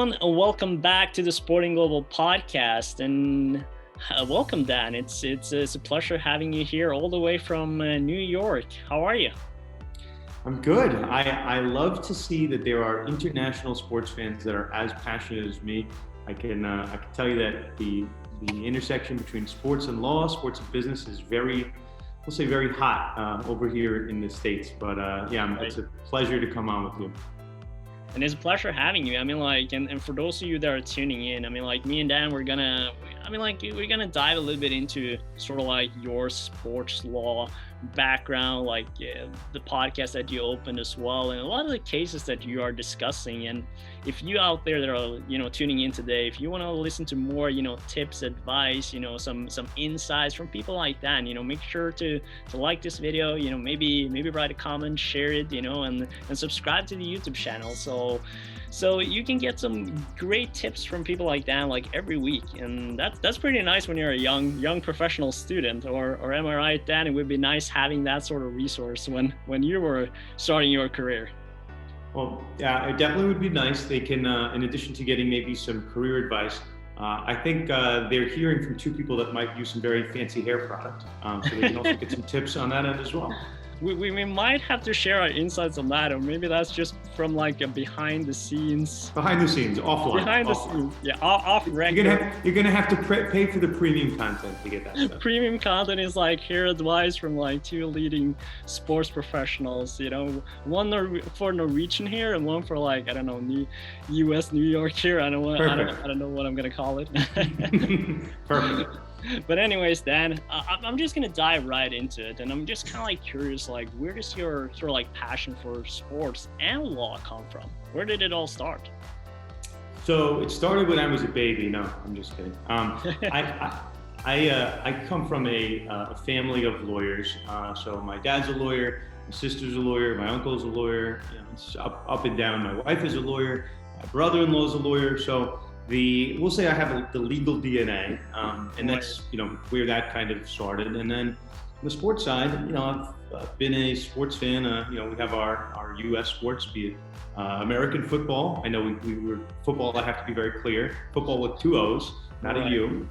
everyone, and welcome back to the Sporting Global podcast. And welcome, Dan. It's a pleasure having you here all the way from New York. How are you? I'm good. I love to see that there are international sports fans that are as passionate as me. I can tell you that the intersection between sports and law, sports and business is very hot over here in the States. But It's a pleasure to come on with you. And it's a pleasure having you. I mean, and for those of you that are tuning in, I mean, me and Dan, we're gonna dive a little bit into sort of like your sports law background, the podcast that you opened as well, and a lot of the cases that you are discussing. And if you out there that are, tuning in today, if you want to listen to more, tips, advice, some insights from people like that, make sure to like this video, maybe write a comment, share it, and subscribe to the YouTube channel. So you can get some great tips from people like Dan, every week. And that's pretty nice when you're a young professional student, or am I right, Dan? It would be nice having that sort of resource when you were starting your career. Well, yeah, it definitely would be nice. They can, in addition to getting maybe some career advice, I think they're hearing from two people that might use some very fancy hair product. So they can also get some tips on that end as well. We might have to share our insights on that, or maybe that's just from a behind the scenes, offline. Yeah, off record. You're gonna have to pay for the premium content to get that stuff. Premium content is hair advice from two leading sports professionals. One for Norwegian hair and one for U.S. New York hair. I don't know what I'm gonna call it. Perfect. But anyways, Dan, I'm just gonna dive right into it, and I'm just kind of curious, where does your sort of passion for sports and law come from? Where did it all start? So it started when I was a baby. No, I'm just kidding. I come from a family of lawyers. So my dad's a lawyer, my sister's a lawyer, my uncle's a lawyer. It's up and down. My wife is a lawyer. My brother-in-law is a lawyer. So we'll say I have the legal DNA, and that's where that kind of started. And then on the sports side, I've been a sports fan. We have our U.S. sports, be it American football. I know we were football. I have to be very clear. Football with two O's, not a U.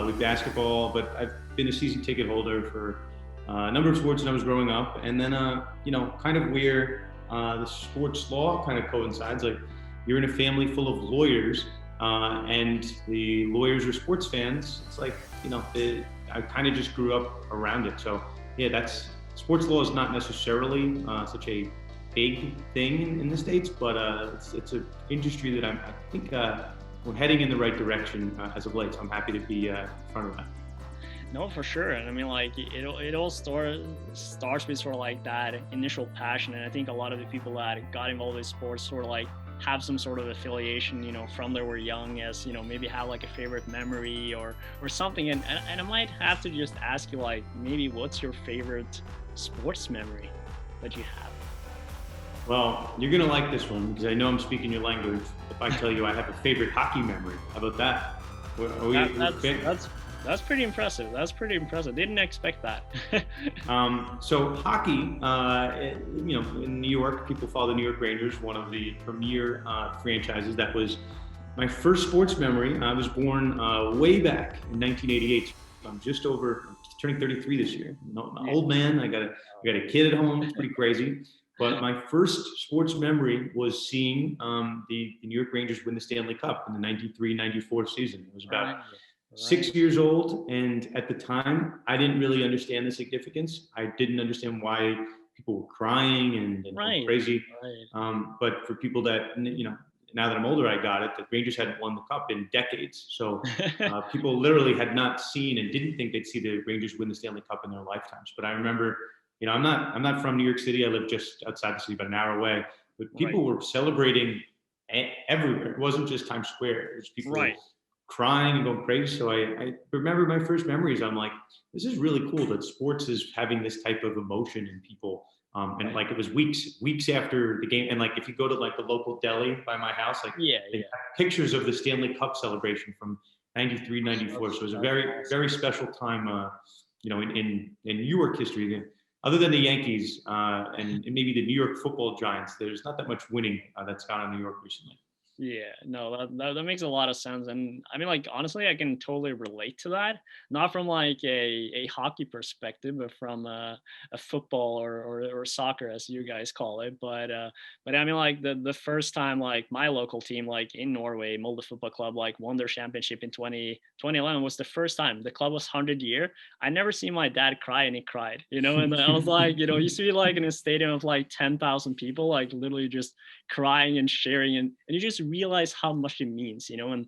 With basketball, but I've been a season ticket holder for a number of sports when I was growing up. And then kind of where the sports law kind of coincides. You're in a family full of lawyers. And the lawyers are sports fans. It's I kind of just grew up around it. So yeah, sports law is not necessarily such a big thing in the States, but it's an industry that I think we're heading in the right direction as of late. So I'm happy to be in front of that. No, for sure. And I mean, it all starts with sort of that initial passion. And I think a lot of the people that got involved with sports sort of have some sort of affiliation, from they were young, as maybe have a favorite memory or something. And I might have to just ask you, maybe what's your favorite sports memory that you have? Well, you're gonna like this one because I know I'm speaking your language. If I tell you I have a favorite hockey memory, how about that? That's pretty impressive. Didn't expect that. So hockey, in New York, people follow the New York Rangers, one of the premier franchises. That was my first sports memory. I was born way back in 1988. I'm turning 33 this year. I'm an old man. I got a kid at home. It's pretty crazy. But my first sports memory was seeing the New York Rangers win the Stanley Cup in the 93-94 season. It was about 6 years old, and at the time, I didn't really understand the significance. I didn't understand why people were crying and going crazy. But for people that, now that I'm older, I got it. The Rangers hadn't won the cup in decades, so people literally had not seen and didn't think they'd see the Rangers win the Stanley Cup in their lifetimes. But I remember, I'm not from New York City. I live just outside the city, about an hour away. But people were celebrating everywhere. It wasn't just Times Square. It was people crying and going crazy. So I remember my first memories. I'm like, this is really cool that sports is having this type of emotion in people. And it was weeks after the game. And if you go to the local deli by my house, they have pictures of the Stanley Cup celebration from 93, 94. So it was a very, very special time, in New York history. Other than the Yankees and maybe the New York Football Giants, there's not that much winning that's gone on in New York recently. Yeah, no, that makes a lot of sense. And I mean, like, honestly, I can totally relate to that. Not from like a hockey perspective, but from a football or soccer, as you guys call it. But I mean, like the first time, like my local team, like in Norway, Molde Football Club, like won their championship in 2011 was the first time. The club was 100 year. I never seen my dad cry, and he cried, and I was like, you see like in a stadium of like 10,000 people, like literally just crying and sharing, and you just realize how much it means, and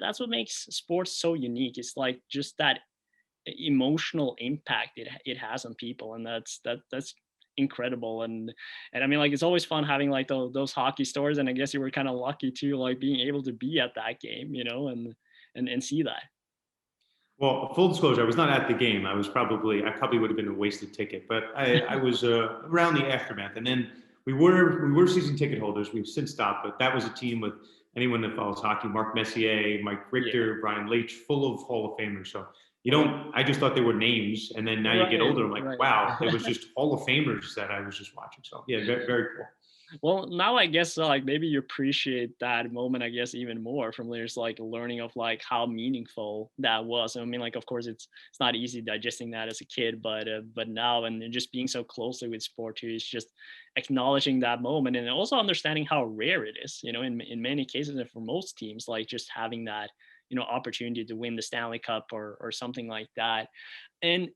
that's what makes sports so unique. It's like just that emotional impact it has on people, and that's incredible. And I mean, like, it's always fun having like those hockey stories, and I guess you were kind of lucky too, like being able to be at that game, and see that. Well, full disclosure, I was not at the game. I probably would have been a wasted ticket, but I was around the aftermath. And then we were season ticket holders. We've since stopped, but that was a team with anyone that follows hockey: Mark Messier, Mike Richter, Yeah. Brian Leach, full of Hall of Famers. So I just thought they were names, and then now you get older, I'm like, Right. wow, it was just Hall of Famers that I was just watching. So yeah, very, very cool. Well, now I guess like maybe you appreciate that moment, I guess, even more from there's like learning of like how meaningful that was. I mean, like, of course, it's not easy digesting that as a kid, but now, and just being so closely with sport too, is just acknowledging that moment, and also understanding how rare it is. In many cases, and for most teams, like just having that opportunity to win the Stanley Cup or something like that, and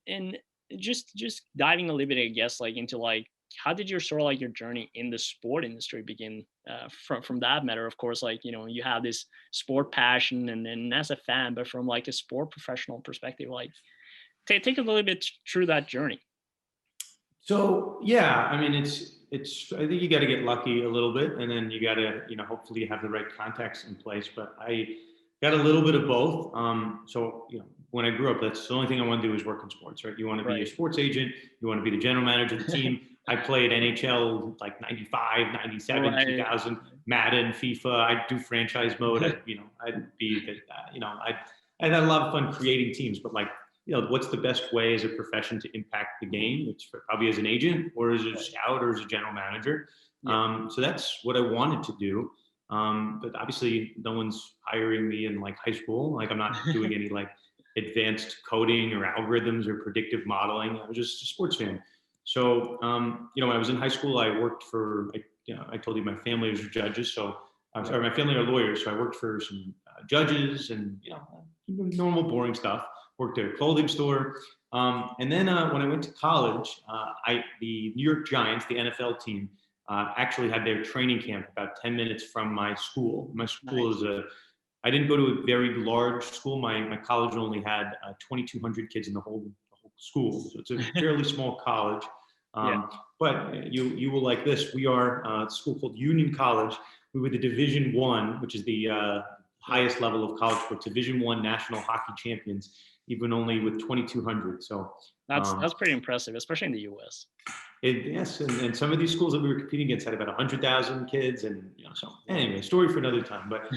just diving a little bit, I guess, like into like how did your sort of like your journey in the sport industry begin, from that matter? Of course, like you have this sport passion and as a fan, but from like a sport professional perspective, like take a little bit through that journey. So yeah, I mean, it's. I think you got to get lucky a little bit, and then you got to, hopefully have the right contacts in place. But I got a little bit of both. So when I grew up, that's the only thing I want to do is work in sports, right? You want to be a Right. sports agent, you want to be the general manager of the team. I played NHL like 95, 97, Right. 2000, Madden, FIFA. I'd do franchise mode. I'd be the, I had a lot of fun creating teams, but like, what's the best way as a profession to impact the game? It's probably as an agent or as a scout or as a general manager. Yeah. So that's what I wanted to do. But obviously no one's hiring me in like high school. Like I'm not doing any like advanced coding or algorithms or predictive modeling. I was just a sports fan. So, when I was in high school, I worked for, I told you my family was judges. So I'm sorry, my family are lawyers. So I worked for some judges and, normal boring stuff. Worked at a clothing store. And then when I went to college, the New York Giants, the NFL team, actually had their training camp about 10 minutes from my school. My school Nice. I didn't go to a very large school. My college only had 2,200 kids in the whole school. So it's a fairly small college. Yeah. But you will like this. We are a school called Union College. We were the Division I, which is the highest level of college sports, Division I national hockey champions, even only with 2,200. So That's pretty impressive, especially in the US. Yes, and some of these schools that we were competing against had about 100,000 kids, and so anyway, story for another time. But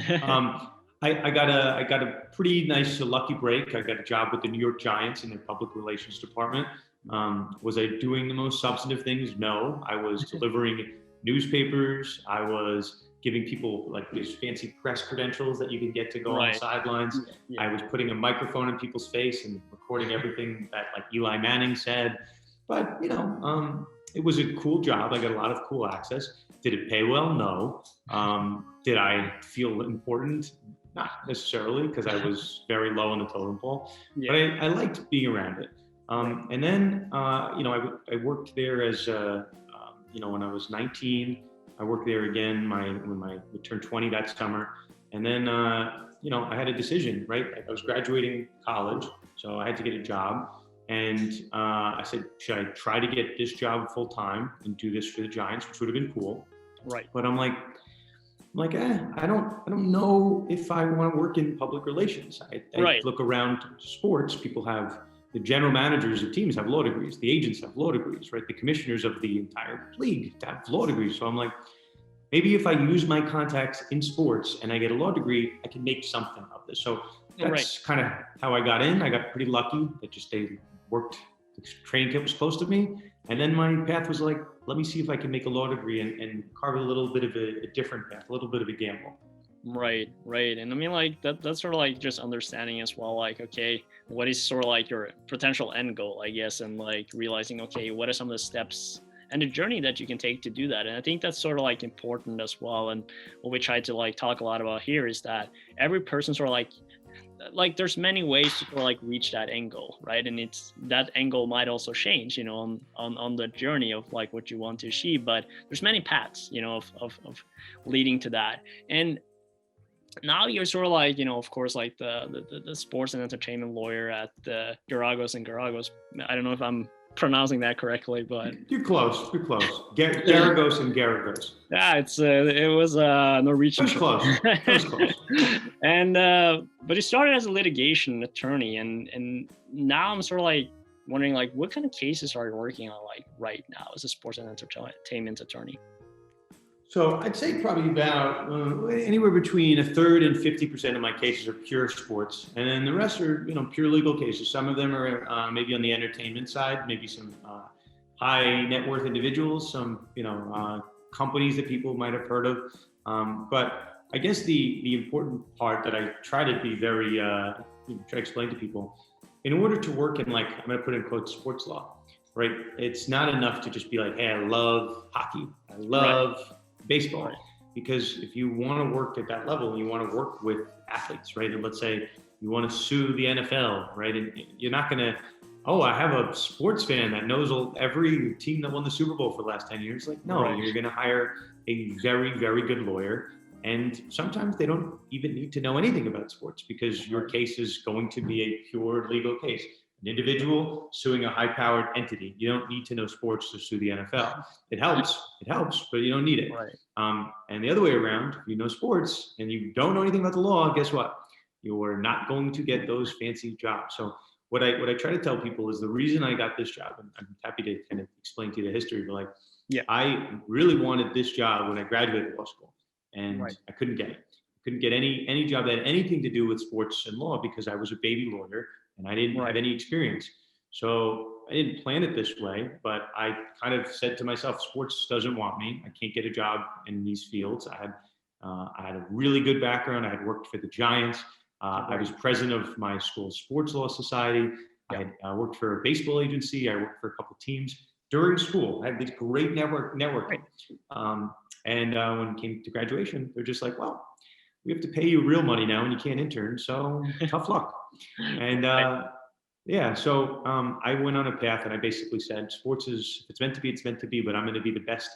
I got a pretty nice lucky break. I got a job with the New York Giants in their public relations department. Was I doing the most substantive things? No, I was delivering newspapers. I was giving people like these fancy press credentials that you can get to go on the sidelines. Yeah. I was putting a microphone in people's face and recording everything that like Eli Manning said. But it was a cool job. I got a lot of cool access. Did it pay well? No. Did I feel important? Not necessarily, because I was very low on the totem pole. Yeah. But I liked being around it. And then I worked there as when I was 19. I worked there again when I turned 20 that summer. And then I had a decision, right? I was graduating college, so I had to get a job. And I said, should I try to get this job full time and do this for the Giants, which would have been cool. Right. But I'm like, I don't know if I want to work in public relations. I look around sports. People have the general managers of teams have law degrees. The agents have law degrees, right? The commissioners of the entire league have law degrees. So I'm like, maybe if I use my contacts in sports and I get a law degree, I can make something of this. So that's kind of how I got in. I got pretty lucky that they worked. The training camp was close to me. And then my path was like, let me see if I can make a law degree and carve a little bit of a different path, a little bit of a gamble. Right, right. And I mean, like, that's sort of like just understanding as well, like, okay, what is sort of like your potential end goal, I guess, and like realizing, okay, what are some of the steps and the journey that you can take to do that. And I think that's sort of like important as well. And what we try to like talk a lot about here is that every person sort of like there's many ways to sort of like reach that end goal, right? And it's that end goal might also change, you know, on the journey of like what you want to achieve, but there's many paths, you know, of leading to that. And now you're sort of like, you know, of course, like the sports and entertainment lawyer at the Geragos and Geragos. I don't know if I'm pronouncing that correctly, but you're close. You're close. Geragos and Geragos. Yeah, it was Norwegian. That was close. That was close. And but he started as a litigation attorney, and now I'm sort of like wondering, like, what kind of cases are you working on like right now as a sports and entertainment attorney? So I'd say probably about anywhere between a third and 50% of my cases are pure sports, and then the rest are, you know, pure legal cases. Some of them are maybe on the entertainment side, maybe some high net worth individuals, some, you know, companies that people might have heard of. But I guess the important part that I try to be very try to explain to people, in order to work in, like, I'm going to put in quotes, sports law, right? It's not enough to just be like, hey, I love hockey, I love baseball, because if you want to work at that level, you want to work with athletes, right? And let's say you want to sue the NFL, right? And you're not going to, oh, I have a sports fan that knows every team that won the Super Bowl for the last 10 years. Like, no, you're going to hire a very, very good lawyer. And sometimes they don't even need to know anything about sports, because your case is going to be a pure legal case. An individual suing a high-powered entity. You don't need to know sports to sue the NFL. It helps, but you don't need it. Right. And the other way around, if you know sports and you don't know anything about the law, guess what? You are not going to get those fancy jobs. So what I try to tell people is the reason I got this job, and I'm happy to kind of explain to you the history, but like, I really wanted this job when I graduated law school, and I couldn't get it. I couldn't get any job that had anything to do with sports and law, because I was a baby lawyer and I didn't have any experience. So I didn't plan it this way, but I kind of said to myself, sports doesn't want me. I can't get a job in these fields. I had a really good background. I had worked for the Giants. I was president of my school's sports law society. I had worked for a baseball agency. I worked for a couple teams during school. I had this great networking. And when it came to graduation, they're just like, well, we have to pay you real money now and you can't intern, so tough luck. And so I went on a path, and I basically said, sports is, if it's meant to be, it's meant to be, but I'm going to be the best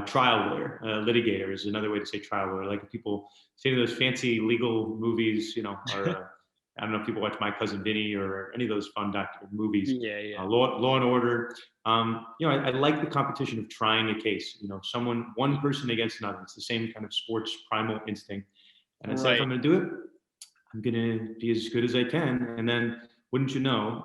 trial lawyer. Litigator is another way to say trial lawyer. Like, if people say those fancy legal movies, you know, or I don't know if people watch My Cousin Vinny or any of those fun movies. Law and Order. You know, I like the competition of trying a case. You know, one person against another. It's the same kind of sports primal instinct. And I said, if I'm going to do it, I'm going to be as good as I can. And then, wouldn't you know,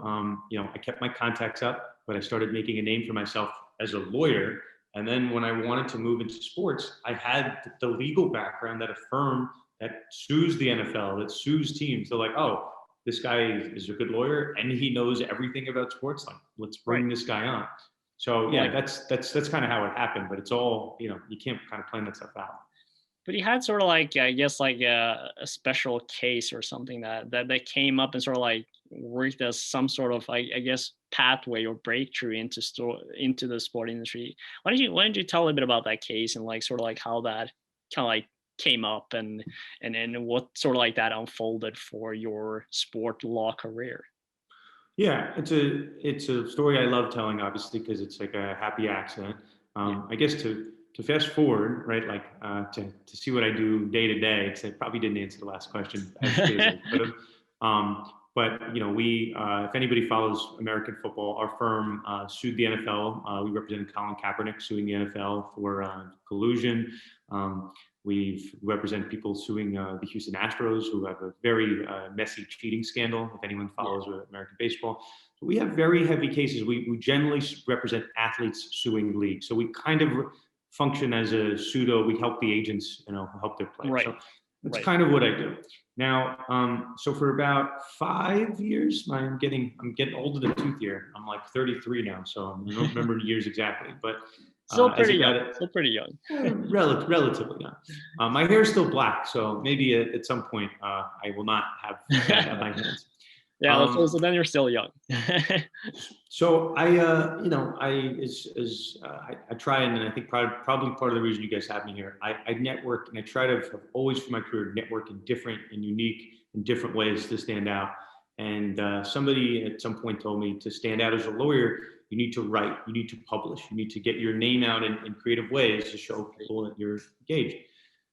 I kept my contacts up, but I started making a name for myself as a lawyer. And then when I wanted to move into sports, I had the legal background that a firm that sues the NFL, that sues teams. They're like, oh, this guy is a good lawyer and he knows everything about sports. Like, let's bring this guy on. So that's kind of how it happened. But it's all, you know, you can't kind of plan that stuff out. But you had sort of like, I guess, like a special case or something that came up and sort of like worked as some sort of, I guess, pathway or breakthrough into the sport industry. Why don't you tell a bit about that case and like sort of like how that kind of like came up and what sort of like that unfolded for your sport law career? Yeah, it's a story I love telling, obviously, because it's like a happy accident. I guess to fast forward, right, like to see what I do day to day, because I probably didn't answer the last question as good as I could have. But you know, we, if anybody follows American football, our firm sued the NFL. We represented Colin Kaepernick suing the NFL for collusion. We've represented people suing the Houston Astros, who have a very messy cheating scandal, if anyone follows American baseball. So we have very heavy cases. We generally represent athletes suing leagues. So we kind of function as a pseudo, we help the agents, you know, help their players. So that's kind of what I do. Now, so for about 5 years, I'm getting older than tooth year. I'm like 33 now, so I don't remember years exactly. But Still pretty young. Relatively young. My hair is still black, so maybe at some point I will not have that on my hands. Yeah, so then you're still young. So I try, and I think probably part of the reason you guys have me here, I network, and I try to have always for my career network in different and unique and different ways to stand out. And somebody at some point told me to stand out as a lawyer, you need to write, you need to publish, you need to get your name out in creative ways to show people that you're engaged.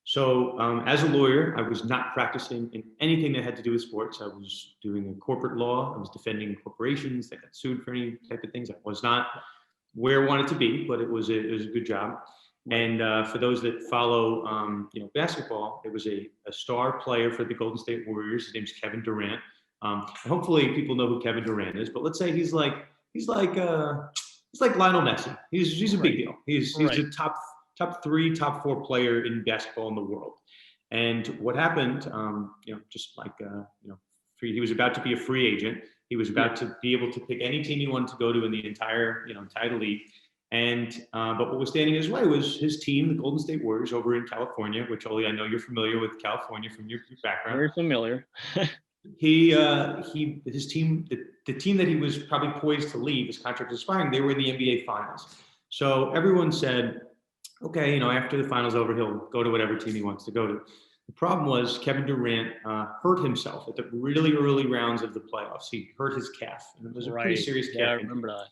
So as a lawyer, I was not practicing in anything that had to do with sports. I was doing a corporate law. I was defending corporations that got sued for any type of things. I was not where I wanted to be, but it was a good job. And for those that follow, basketball, there was a star player for the Golden State Warriors. His name's Kevin Durant. Hopefully people know who Kevin Durant is, but let's say he's like Lionel Messi. He's a big deal. He's a top 3, top 4 player in basketball in the world. And what happened, he was about to be a free agent. He was about to be able to pick any team he wanted to go to in the entire league. And but what was standing in his way was his team, the Golden State Warriors, over in California, which Oli, I know you're familiar with California from your background. Very familiar. His team, the team that he was probably poised to leave, his contract was expiring, they were in the NBA Finals. So everyone said, okay, after the finals over, he'll go to whatever team he wants to go to. The problem was Kevin Durant hurt himself at the really early rounds of the playoffs. He hurt his calf, and it was a pretty serious calf. Yeah, I remember that.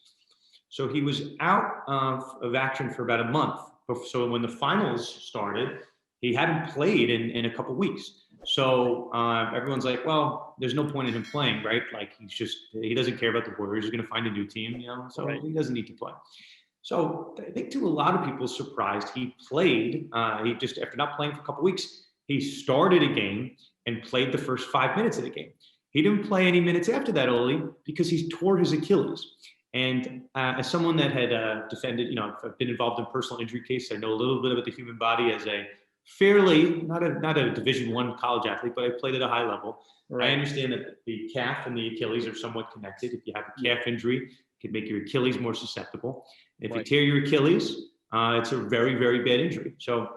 So he was out of action for about a month. So when the finals started, he hadn't played in a couple weeks. So everyone's like, well, there's no point in him playing, right? Like he doesn't care about the Warriors. He's going to find a new team, so he doesn't need to play. So I think to a lot of people's surprise, he played. He just, after not playing for a couple weeks, he started a game and played the first 5 minutes of the game. He didn't play any minutes after that, Oli, because he tore his Achilles. And as someone that had defended, I've been involved in personal injury cases. I know a little bit about the human body as a fairly, not a Division I college athlete, but I played at a high level. Right. I understand that the calf and the Achilles are somewhat connected. If you have a calf injury, it can make your Achilles more susceptible. If you tear your Achilles, it's a very, very bad injury. So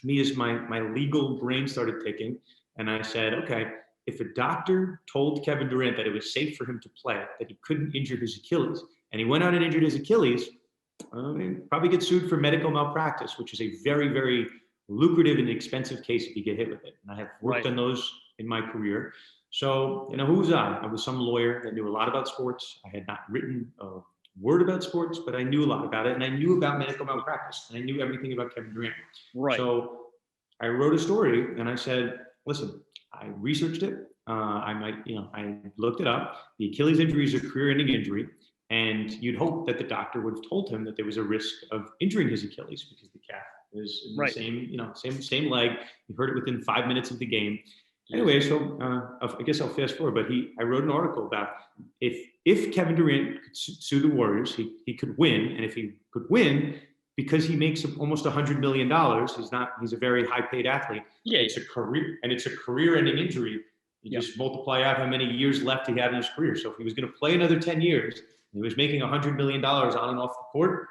me, as my legal brain started ticking, and I said, okay, if a doctor told Kevin Durant that it was safe for him to play, that he couldn't injure his Achilles, and he went out and injured his Achilles, probably get sued for medical malpractice, which is a very, very lucrative and expensive case if you get hit with it. And I have worked on those in my career. So, who was I? I was some lawyer that knew a lot about sports. I had not written a word about sports, but I knew a lot about it, and I knew about medical malpractice, and I knew everything about Kevin Durant. Right. So I wrote a story, and I said, listen, I researched it. I looked it up. The Achilles injury is a career-ending injury, and you'd hope that the doctor would have told him that there was a risk of injuring his Achilles because the calf is in the same leg. He heard it within 5 minutes of the game. Anyway, so I guess I'll fast forward, but I wrote an article about if Kevin Durant could sue the Warriors, he could win, and if he could win, because he makes almost $100 million, he's a very high-paid athlete. Yeah, it's a career-ending injury. You just multiply out how many years left he had in his career. So if he was going to play another 10 years, and he was making $100 million on and off the court,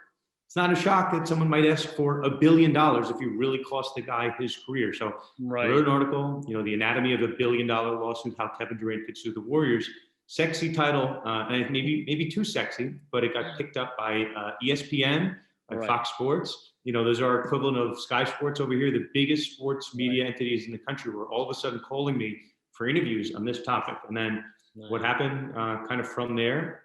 it's not a shock that someone might ask for $1 billion if you really cost the guy his career. So I wrote an article, The Anatomy of a $1 billion Lawsuit, How Kevin Durant Could Sue the Warriors. Sexy title, and maybe too sexy, but it got picked up by ESPN, by Fox Sports. Those are equivalent of Sky Sports over here. The biggest sports media entities in the country were all of a sudden calling me for interviews on this topic. And then what happened kind of from there,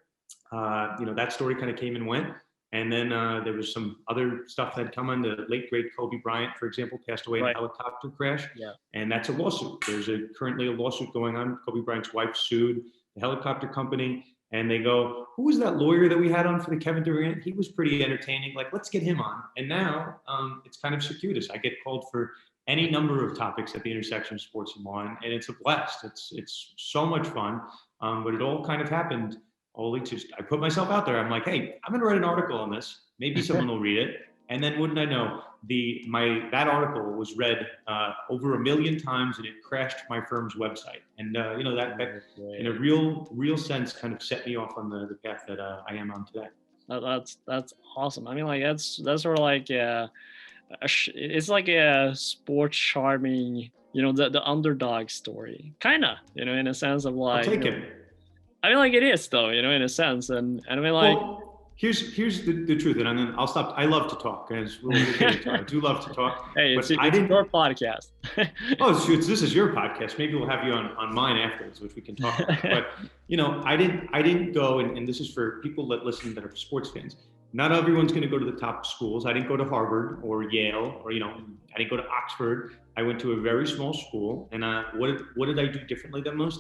that story kind of came and went. And then there was some other stuff that had come on. The late, great Kobe Bryant, for example, passed away in a helicopter crash. Yeah. And that's a lawsuit. There's currently a lawsuit going on. Kobe Bryant's wife sued the helicopter company. And they go, who was that lawyer that we had on for the Kevin Durant? He was pretty entertaining. Like, let's get him on. And now it's kind of circuitous. I get called for any number of topics at the intersection of sports and law. And it's a blast. It's so much fun. But it all kind of happened. I put myself out there. I'm like, hey, I'm going to write an article on this. Maybe someone will read it. And then wouldn't I know, that article was read over 1 million times, and it crashed my firm's website. And that in a real sense kind of set me off on the path that I am on today. That's awesome. I mean, like that's sort of like it's like a sports charming, the underdog story, kind of, in a sense of I'll like, take it. I mean, like it is though, in a sense, and I mean, like. Well, here's the truth, and then I'll stop. I love to talk, as we'll get into. I do love to talk. Hey, it's I didn't. your podcast. Oh, shoot, this is your podcast. Maybe we'll have you on mine afterwards, which we can talk about. But I didn't go, and this is for people that listen that are sports fans. Not everyone's going to go to the top schools. I didn't go to Harvard or Yale, or I didn't go to Oxford. I went to a very small school, and what did I do differently than most?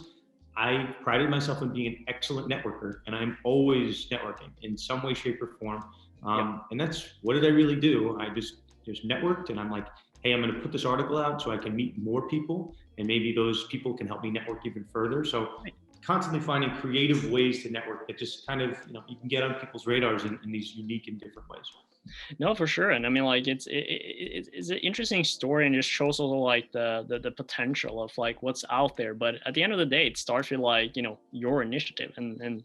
I prided myself on being an excellent networker, and I'm always networking in some way, shape, or form. And that's, what did I really do? I just networked, and I'm like, hey, I'm going to put this article out so I can meet more people, and maybe those people can help me network even further. So constantly finding creative ways to network that just kind of, you can get on people's radars in these unique and different ways. No, for sure. And I mean, like it's an interesting story, and just shows also like the potential of like what's out there. But at the end of the day, it starts with like, your initiative and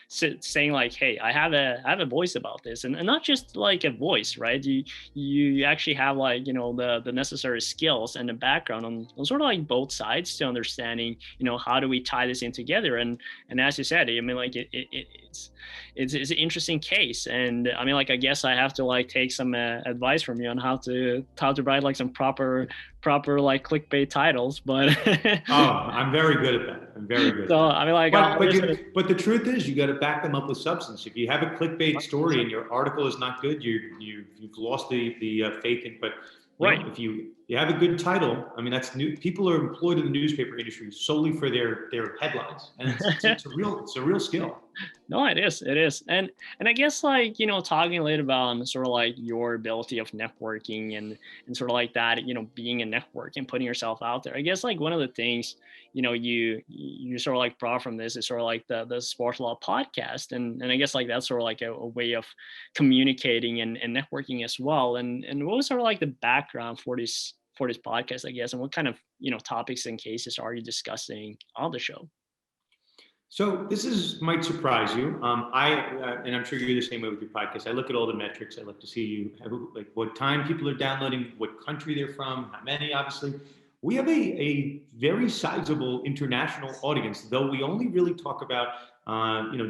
saying like, hey, I have a voice about this, and not just like a voice, right? You actually have like, the necessary skills and the background on sort of like both sides to understanding, how do we tie this in together? And as you said, I mean, like it's an interesting case. And I mean, like, I guess I have to like take some advice from you on how to write like some proper like clickbait titles, but I'm very good at that. I'm very good. So I mean, like, but the truth is, you got to back them up with substance. If you have a clickbait story and your article is not good, you've lost the faith in. But right, if you have a good title, I mean, that's new. People are employed in the newspaper industry solely for their headlines, and it's a real skill. No, it is. And I guess like, talking a little about sort of like your ability of networking and sort of like that, being a network and putting yourself out there. I guess like one of the things, you sort of like brought from this is sort of like the Sports Law podcast. And I guess like that's sort of like a way of communicating and networking as well. And what was sort of like the background for this podcast, I guess, and what kind of, topics and cases are you discussing on the show? So this might surprise you. And I'm sure you're the same way with your podcast. I look at all the metrics. I look to see like what time people are downloading, what country they're from, how many. Obviously, we have a very sizable international audience, though we only really talk about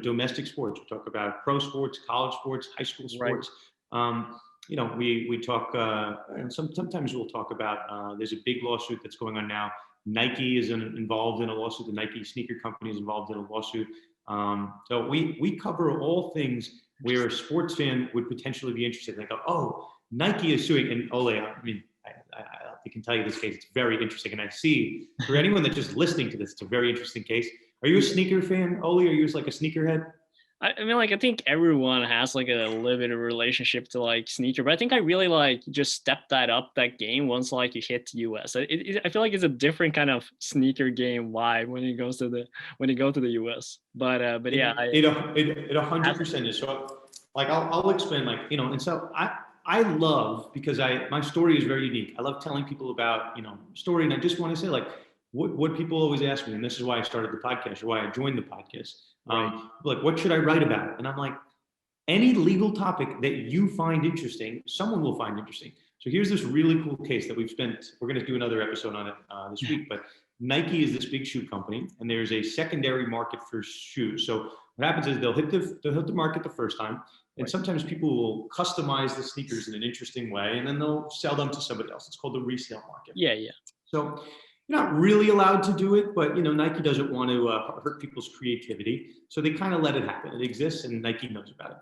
domestic sports. We talk about pro sports, college sports, high school sports. Right. We talk. Sometimes we'll talk about. There's a big lawsuit that's going on now. Nike is involved in a lawsuit. The Nike sneaker company is involved in a lawsuit. So we cover all things where a sports fan would potentially be interested. They go, oh, Nike is suing. And Ole, I mean, I can tell you this case. It's very interesting. And I see, for anyone that's just listening to this, it's a very interesting case. Are you a sneaker fan, Ole? Are you like a sneakerhead? I mean, like, I think everyone has like a limited relationship to like sneaker, but I think I really like just stepped that game once like you hit the US. I feel like it's a different kind of sneaker game vibe when you go to the US. But yeah, it 100% is. So like I'll explain, like, and so I love, because my story is very unique. I love telling people about story, and I just want to say, like, what people always ask me, and this is why I started the podcast, or why I joined the podcast. Right. Like, what should I write about? And I'm like, any legal topic that you find interesting, someone will find interesting. So here's this really cool case that we're going to do another episode on it this week, but Nike is this big shoe company, and there's a secondary market for shoes. So what happens is they'll hit the market the first time, and sometimes people will customize the sneakers in an interesting way, and then they'll sell them to somebody else. It's called the resale market. Yeah. So you're not really allowed to do it, but Nike doesn't want to hurt people's creativity, so they kind of let it happen. It exists, and Nike knows about it.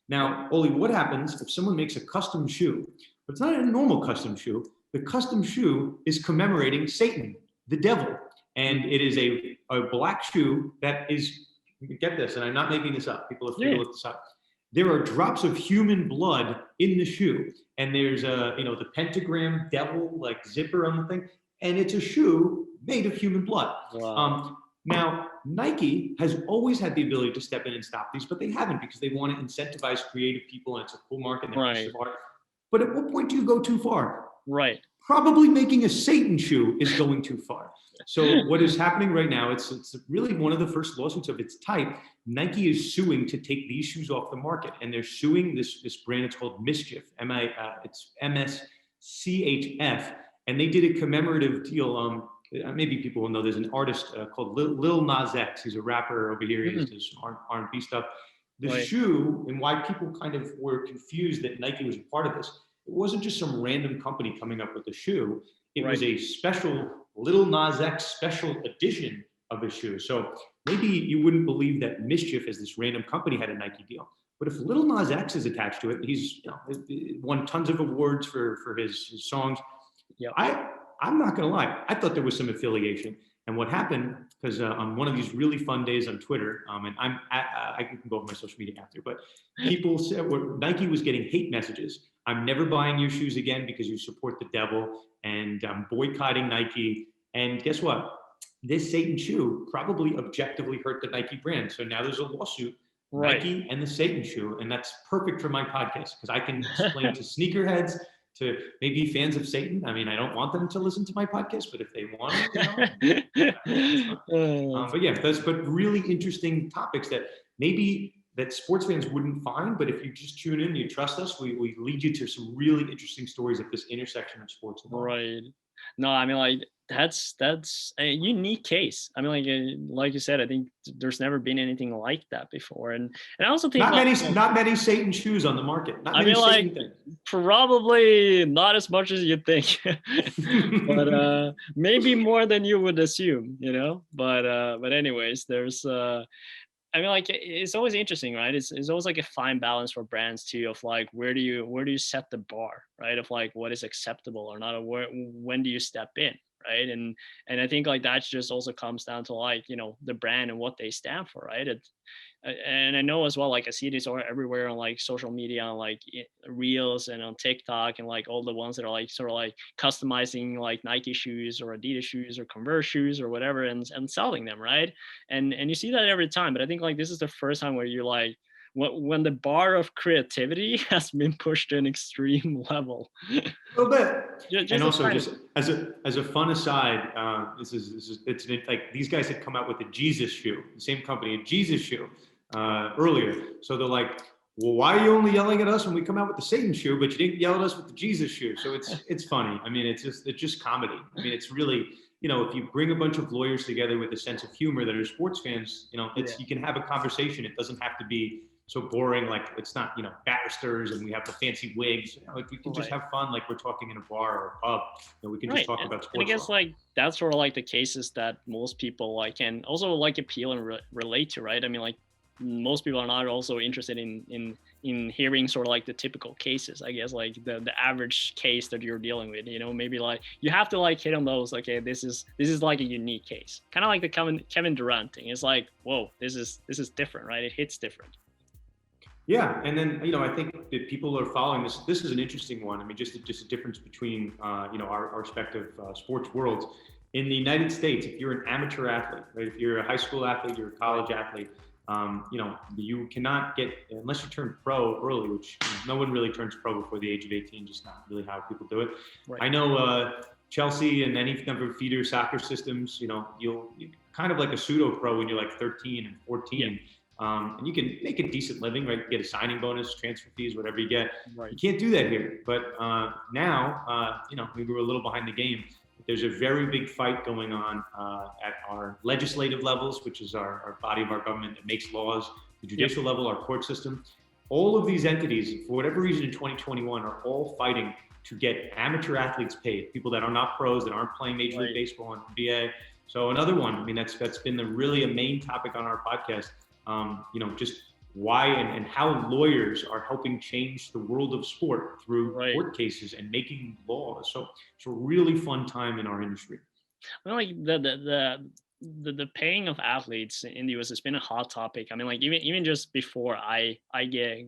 Now, Oli, what happens if someone makes a custom shoe? But it's not a normal custom shoe. The custom shoe is commemorating Satan, the devil, and it is a black shoe that is. Get this, and I'm not making this up. People have to look this up. There are drops of human blood in the shoe, and there's the pentagram devil like zipper on the thing. And it's a shoe made of human blood. Wow. Now, Nike has always had the ability to step in and stop these, but they haven't, because they want to incentivize creative people, and it's a cool market and they're piece of art. But at what point do you go too far? Right. Probably making a Satan shoe is going too far. So what is happening right now, it's really one of the first lawsuits of its type. Nike is suing to take these shoes off the market, and they're suing this brand. It's called Mischief, it's MSCHF, and they did a commemorative deal. Maybe people will know there's an artist called Lil Nas X. He's a rapper over here. He does R&B stuff. The shoe, and why people kind of were confused that Nike was a part of this. It wasn't just some random company coming up with a shoe. It was a special Lil Nas X special edition of a shoe. So maybe you wouldn't believe that Mischief, as this random company, had a Nike deal. But if Lil Nas X is attached to it, he's won tons of awards for his songs. Yep. I'm not going to lie. I thought there was some affiliation. And what happened, because on one of these really fun days on Twitter, and I can go over my social media after, but people said Nike was getting hate messages. I'm never buying your shoes again because you support the devil, and I'm boycotting Nike. And guess what? This Satan shoe probably objectively hurt the Nike brand. So now there's a lawsuit, Nike and the Satan shoe, and that's perfect for my podcast because I can explain to sneakerheads, to maybe fans of Satan. I mean, I don't want them to listen to my podcast, but if they want to, but yeah, but really interesting topics that maybe that sports fans wouldn't find, but if you just tune in, you trust us, we lead you to some really interesting stories at this intersection of sports and law. Right. No, I mean, like that's a unique case. I mean, like you said, I think there's never been anything like that before, and I also think not many Satan shoes on the market. Not many Satan things. Probably not as much as you think, but maybe more than you would assume, But anyways, there's. I mean, like it's always interesting, right? It's always like a fine balance for brands too, of like where do you set the bar, right? Of like what is acceptable or not, or when do you step in, right? And I think like that just also comes down to like the brand and what they stand for, right? And I know as well, like I see this everywhere on like social media, on like Reels and on TikTok, and like all the ones that are like sort of like customizing like Nike shoes or Adidas shoes or Converse shoes or whatever, and selling them, right? And you see that every time. But I think like this is the first time where you're like, when the bar of creativity has been pushed to an extreme level. A little bit. And also, just as a fun aside, it's like these guys had come out with a Jesus shoe, the same company, a Jesus shoe earlier. So they're like, well, why are you only yelling at us when we come out with the Satan shoe, but you didn't yell at us with the Jesus shoe? So it's funny. I mean, it's just comedy. I mean, it's really, if you bring a bunch of lawyers together with a sense of humor that are sports fans, you can have a conversation. It doesn't have to be so boring, like it's not, barristers and we have the fancy wigs. We can just have fun, like we're talking in a bar or a pub. We can just talk about sports. And I guess like that's sort of like the cases that most people like can also like appeal and relate to, right? I mean, like most people are not also interested in hearing sort of like the typical cases, I guess, like the average case that you're dealing with, maybe like you have to like hit on those. Okay, this is like a unique case, kind of like the Kevin Durant thing. It's like, whoa, this is different, right? It hits different. Yeah, and then I think that people are following this. This is an interesting one. I mean, just a difference between our respective sports worlds. In the United States, if you're an amateur athlete, right? If you're a high school athlete, you're a college athlete, you cannot get, unless you turn pro early, which no one really turns pro before the age of 18. Just not really how people do it. Right. I know Chelsea and any number of feeder soccer systems. You'll kind of like a pseudo pro when you're like 13 and 14. Yeah. And you can make a decent living, right? Get a signing bonus, transfer fees, whatever you get. Right. You can't do that here. But now, we were a little behind the game. There's a very big fight going on at our legislative levels, which is our body of our government that makes laws, the judicial level, our court system. All of these entities, for whatever reason in 2021, are all fighting to get amateur athletes paid, people that are not pros, that aren't playing Major League Baseball and NBA. So another one, I mean, that's been really a main topic on our podcast. Just why and how lawyers are helping change the world of sport through court cases and making laws. So it's a really fun time in our industry. Well, like the paying of athletes in the US has been a hot topic. I mean, like even just before I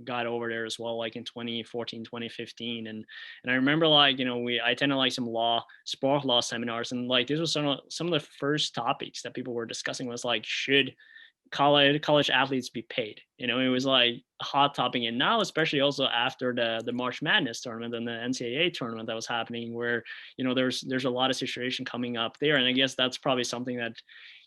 got over there as well, like in 2014, 2015. And I remember like, I attended like some sport law seminars, and like this was some of the first topics that people were discussing was like, should college athletes be paid. It was like a hot topic, and now especially also after the March Madness tournament and the NCAA tournament that was happening, where there's a lot of situation coming up there, and I guess that's probably something that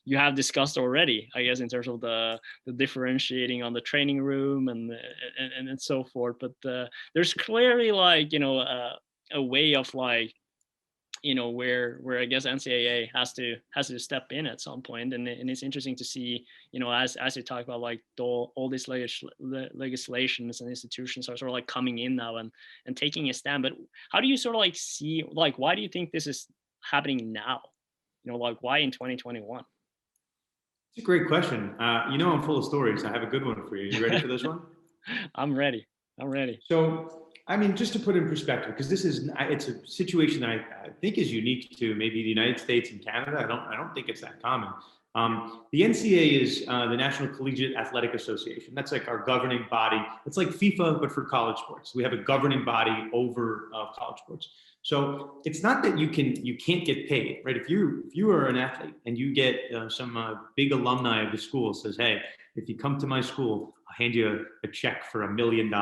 you have discussed already, I guess, in terms of the differentiating on the training room and so forth. But there's clearly like a way of like where I guess NCAA has to step in at some point, and it's interesting to see as you talk about like all these legislations and institutions are sort of like coming in now and taking a stand. But how do you sort of like see, like, why do you think this is happening now? Like, why in 2021? It's a great question. I'm full of stories. I have a good one for you. You ready for this one? I'm ready. So, I mean, just to put in perspective, because it's a situation that I think is unique to maybe the United States and Canada. I don't think it's that common. The NCAA is the National Collegiate Athletic Association. That's like our governing body. It's like FIFA, but for college sports. We have a governing body over college sports. So it's not that you can't get paid, right? If you are an athlete and you get some big alumni of the school says, hey, if you come to my school, I'll hand you a check for $1 million.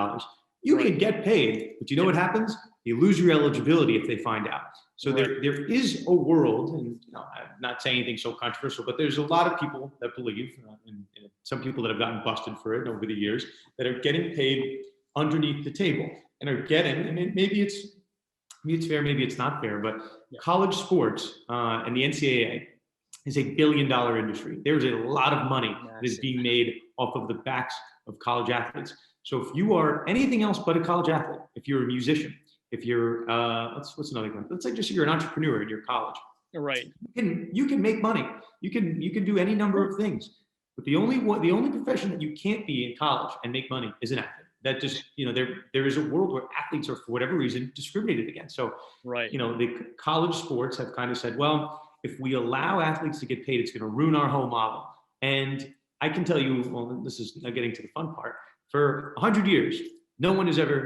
You can get paid, but you know what happens? You lose your eligibility if they find out. So there is a world, and I'm not saying anything so controversial, but there's a lot of people that believe, and some people that have gotten busted for it over the years, that are getting paid underneath the table and are getting, and maybe it's fair, maybe it's not fair, but college sports and the NCAA is $1 billion industry. There's a lot of money that is being made off of the backs of college athletes. So if you are anything else but a college athlete, if you're a musician, if you're what's another one? Let's say just you're an entrepreneur in your college. Right. You can make money. You can do any number of things. But the only profession that you can't be in college and make money is an athlete. That just, there is a world where athletes are, for whatever reason, discriminated against. So, the college sports have kind of said, well, if we allow athletes to get paid, it's going to ruin our whole model. And I can tell you, well, this is not getting to the fun part. For 100 years,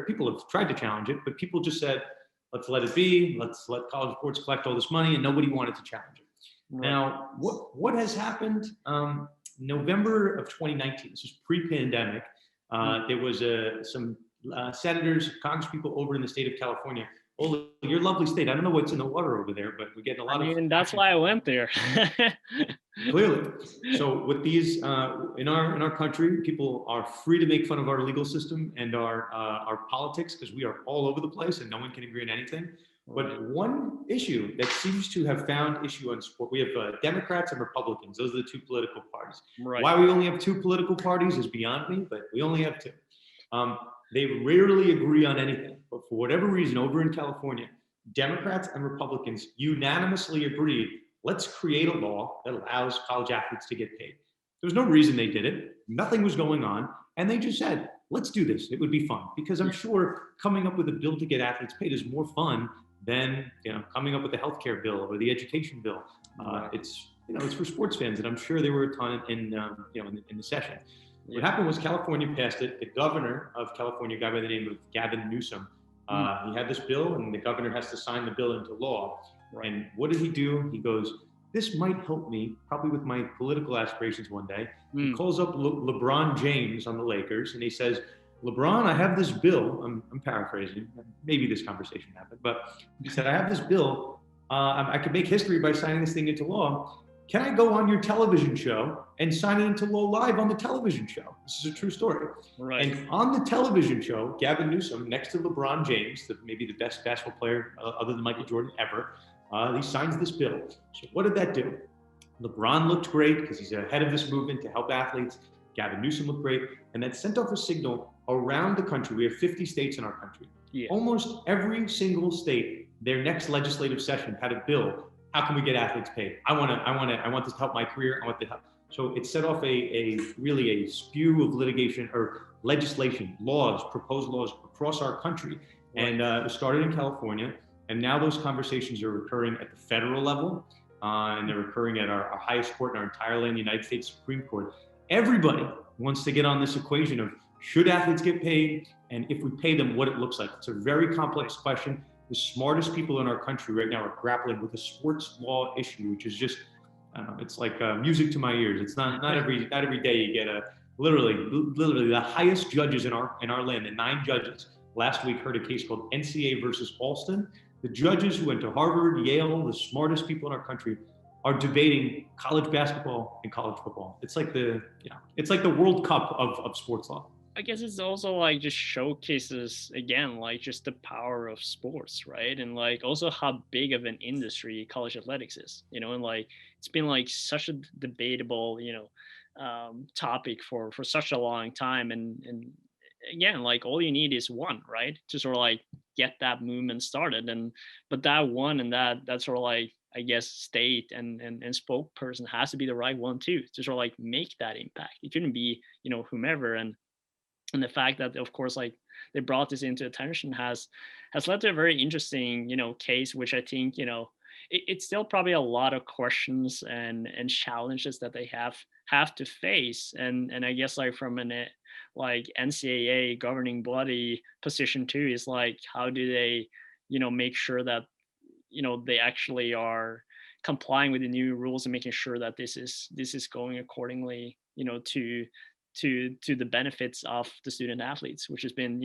people have tried to challenge it, but people just said, let's let it be. Let's let college sports collect all this money, and nobody wanted to challenge it. Right. Now, what has happened? November of 2019, this is pre-pandemic. There was some senators, congresspeople over in the state of California. Oh, your lovely state. I don't know what's in the water over there, but we're getting a lot of. And that's why I went there. Clearly. So with these in our country, people are free to make fun of our legal system and our politics, because we are all over the place and no one can agree on anything. But one issue that seems to have found issue on sport, we have Democrats and Republicans. Those are the two political parties. Right. Why we only have two political parties is beyond me, but we only have two. They rarely agree on anything, but for whatever reason, over in California, Democrats and Republicans unanimously agreed, let's create a law that allows college athletes to get paid. There's no reason they did it. Nothing was going on. And they just said, let's do this. It would be fun. Because I'm sure coming up with a bill to get athletes paid is more fun than coming up with the healthcare bill or the education bill. It's for sports fans, and I'm sure there were a ton in the session. What happened was California passed it. The governor of California, a guy by the name of Gavin Newsom, he had this bill, and the governor has to sign the bill into law. Right. And what did he do? He goes, this might help me, probably with my political aspirations one day. He calls up LeBron James on the Lakers, and he says, LeBron, I have this bill. I'm paraphrasing. Maybe this conversation happened, but he said, I have this bill. I could make history by signing this thing into law. Can I go on your television show and sign it into law live on the television show? This is a true story. Right. And on the television show, Gavin Newsom, next to LeBron James, maybe the best basketball player other than Michael Jordan ever, he signs this bill. So what did that do? LeBron looked great because he's ahead of this movement to help athletes. Gavin Newsom looked great. And that sent off a signal around the country. We have 50 states in our country. Yeah. Almost every single state, their next legislative session had a bill. How can we get athletes paid? I want this to help my career. I want to help. So it set off a spew of litigation or legislation, proposed laws across our country. Right. And it started in California. And now those conversations are occurring at the federal level. And they're occurring at our highest court in our entire land, the United States Supreme Court. Everybody wants to get on this equation of should athletes get paid? And if we pay them, what it looks like. It's a very complex question. The smartest people in our country right now are grappling with a sports law issue, which is just I don't know, it's like music to my ears. It's not every day you get literally the highest judges in our land, the 9 judges last week heard a case called NCAA versus Alston. The judges who went to Harvard, Yale, the smartest people in our country, are debating college basketball and college football. It's like the World Cup of sports law. I guess it's also like just showcases again, like just the power of sports, right? And like also how big of an industry college athletics is, and like it's been like such a debatable, topic for such a long time. And again, like all you need is one, right? To sort of like get that movement started. But that one and that sort of like, I guess, state and spokesperson has to be the right one too, to sort of like make that impact. It couldn't be, whomever. And the fact that, of course, like they brought this into attention has led to a very interesting, case, which I think, it's still probably a lot of questions and challenges that they have to face. And I guess like from an like NCAA governing body position too, is like, how do they, make sure that, they actually are complying with the new rules and making sure that this is going accordingly, to the benefits of the student athletes, which has been,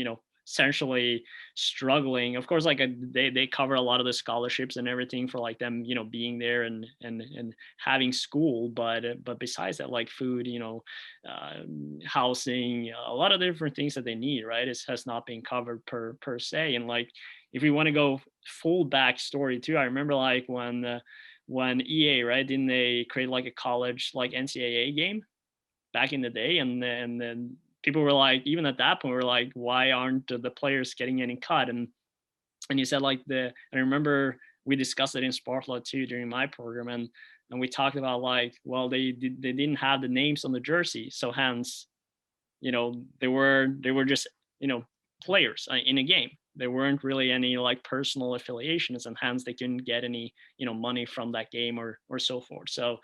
essentially struggling. Of course, like they cover a lot of the scholarships and everything for like them, being there and having school. But besides that, like food, housing, a lot of different things that they need, right? It has not been covered per se. And like, if we want to go full backstory too, I remember like when EA, right, didn't they create like a college like NCAA game back in the day, and then people were like, even at that point, we were like, why aren't the players getting any cut? And you said like I remember we discussed it in Sport Law too during my program, and we talked about like, well, they didn't have the names on the jersey, so hence, they were just players in a game. There weren't really any like personal affiliations, and hence they couldn't get any money from that game or so forth. So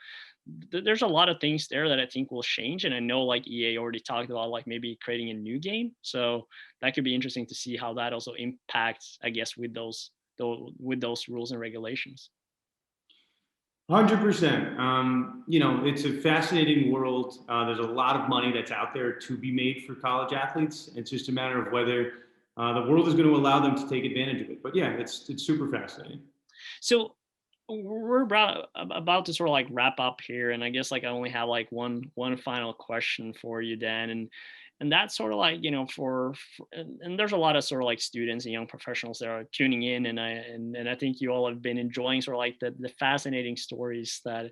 there's a lot of things there that I think will change. And I know like EA already talked about like maybe creating a new game. So that could be interesting to see how that also impacts, I guess, with those rules and regulations. 100%. It's a fascinating world. There's a lot of money that's out there to be made for college athletes. It's just a matter of whether the world is going to allow them to take advantage of it. But yeah, it's super fascinating. So we're about to sort of like wrap up here, and I guess like I only have like one final question for you, Dan, and that's sort of like and there's a lot of sort of like students and young professionals that are tuning in, and I think you all have been enjoying sort of like the fascinating stories that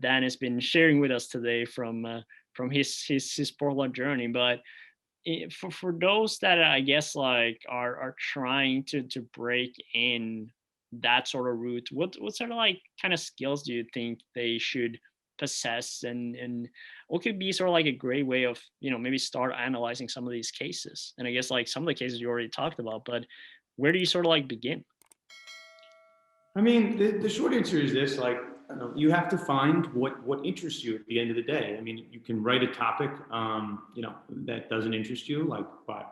Dan has been sharing with us today from his sport law journey. But for those that I guess like are trying to break in that sort of route, what sort of like kind of skills do you think they should possess, and what could be sort of like a great way of maybe start analyzing some of these cases? And I guess like some of the cases you already talked about, but where do you sort of like begin? I mean, the short answer is this: like, you have to find what interests you at the end of the day. I mean, you can write a topic, that doesn't interest you, like, but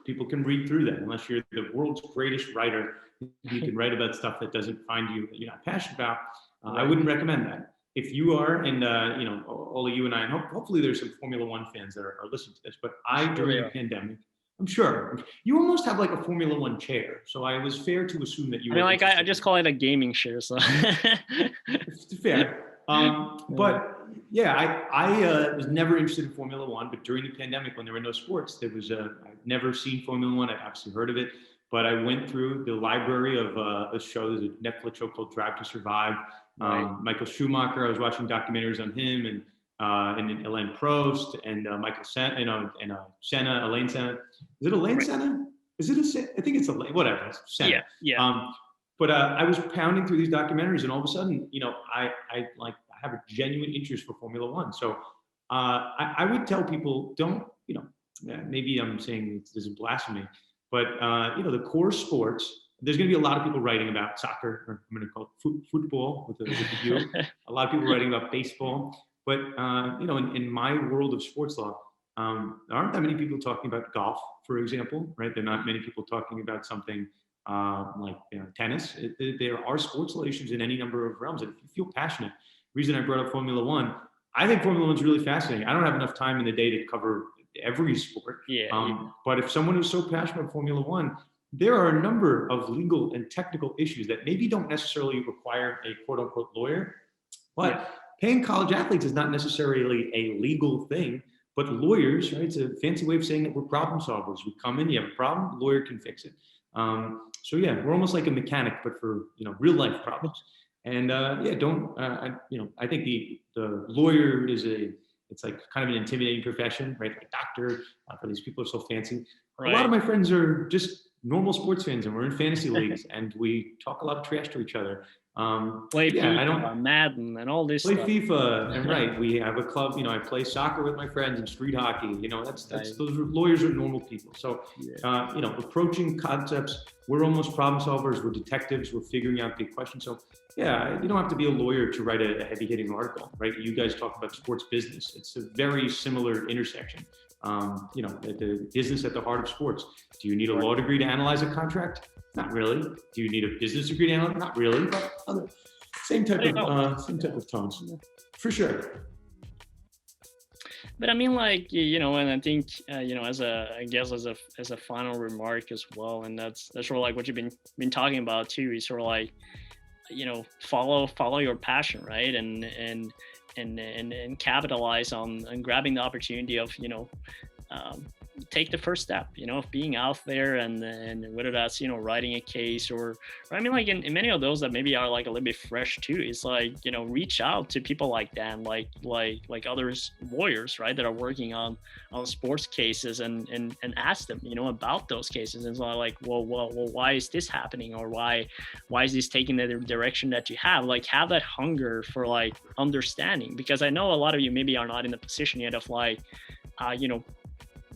people can read through that. Unless you're the world's greatest writer, you can write about stuff that doesn't find you, you're not passionate about. I wouldn't recommend that. If you are, and all of you and I, and hopefully there's some Formula One fans that are listening to this, but during the pandemic, I'm sure you almost have like a Formula One chair. So I was fair to assume that you. I mean, like I just call it a gaming chair. So it's fair. But yeah, I was never interested in Formula One. But during the pandemic, when there were no sports, I'd never seen Formula One. I'd obviously heard of it, but I went through the library of a show. There's a Netflix show called Drive to Survive. Michael Schumacher. I was watching documentaries on him and Alain Prost and Michael Senna, and Senna, Alain Senna. Is it Alain Senna? Is it I think it's Alain, whatever. Senna. Yeah. But I was pounding through these documentaries, and all of a sudden, I have a genuine interest for Formula One. So I would tell people, don't, maybe I'm saying this is blasphemy, but the core sports. There's going to be a lot of people writing about soccer, or I'm going to call it football with a U. A lot of people writing about baseball. But, in my world of sports law, there aren't that many people talking about golf, for example, right? There are not many people talking about something like tennis. There are sports law issues in any number of realms. And if you feel passionate, reason I brought up Formula One, I think Formula One's really fascinating. I don't have enough time in the day to cover every sport. But if someone is so passionate about Formula One, there are a number of legal and technical issues that maybe don't necessarily require a quote unquote lawyer, but paying college athletes is not necessarily a legal thing, but lawyers, right? It's a fancy way of saying that we're problem solvers. We come in, you have a problem, the lawyer can fix it. So yeah, we're almost like a mechanic, but for, real life problems. And I think the lawyer it's like kind of an intimidating profession, right? Like doctor, for these people are so fancy. Right. A lot of my friends are just normal sports fans, and we're in fantasy leagues, and we talk a lot of trash to each other. Play FIFA, Madden, and all this. Play stuff. FIFA, and right. We have a club. I play soccer with my friends and street hockey. Those lawyers are normal people. So, approaching concepts, we're almost problem solvers. We're detectives. We're figuring out big questions. So, yeah, you don't have to be a lawyer to write a heavy-hitting article, right? You guys talk about sports business. It's a very similar intersection. The business at the heart of sports. Do you need a law degree to analyze a contract? Not really. Do you need a business degree to analyze? Not really. But same type of tones, for sure. But I mean, and I think, as a final remark as well, and that's sort of like what you've been talking about too, is sort of like, follow your passion, right? And capitalize on grabbing the opportunity of, take the first step, of being out there, and whether that's, writing a case or I mean, like in many of those that maybe are like a little bit fresh too, it's like, reach out to people like Dan, like others lawyers, right, that are working on sports cases and ask them, about those cases. And so like, well, why is this happening? Or why is this taking the direction that you have? Like, have that hunger for like understanding, because I know a lot of you maybe are not in the position yet of like,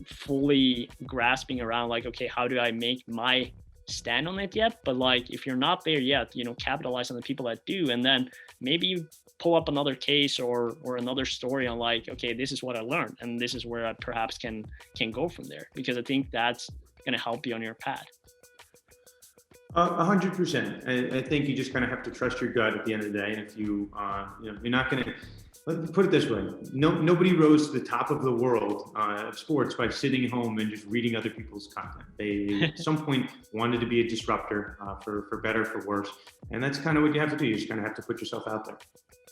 fully grasping around like, okay, how do I make my stand on it yet? But like, if you're not there yet, capitalize on the people that do, and then maybe you pull up another case or another story on like, okay, this is what I learned, and this is where I perhaps can go from there, because I think that's going to help you on your path. 100%. I think you just kind of have to trust your gut at the end of the day. And if you're not going to, put it this way, nobody rose to the top of the world of sports by sitting home and just reading other people's content. They at some point wanted to be a disruptor, for better, for worse. And that's kind of what you have to do. You just kind of have to put yourself out there.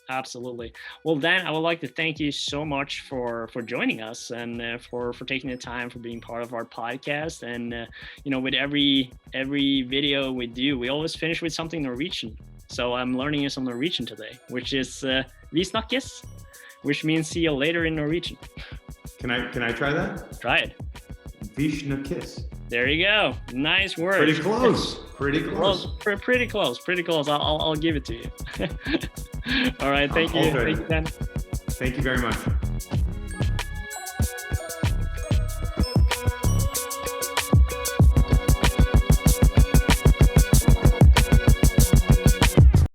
Absolutely. Well, Dan, I would like to thank you so much for joining us, and for taking the time, for being part of our podcast. And with every video we do, we always finish with something Norwegian. So I'm learning some Norwegian today, which is "Vi snakkes," which means see you later in Norwegian. Can I try that? Try it. Vi snakkes. There you go. Nice word. Pretty close. Pretty close. Pretty close. I'll give it to you. All right. Thank you. Thank you, Dan. Thank you very much.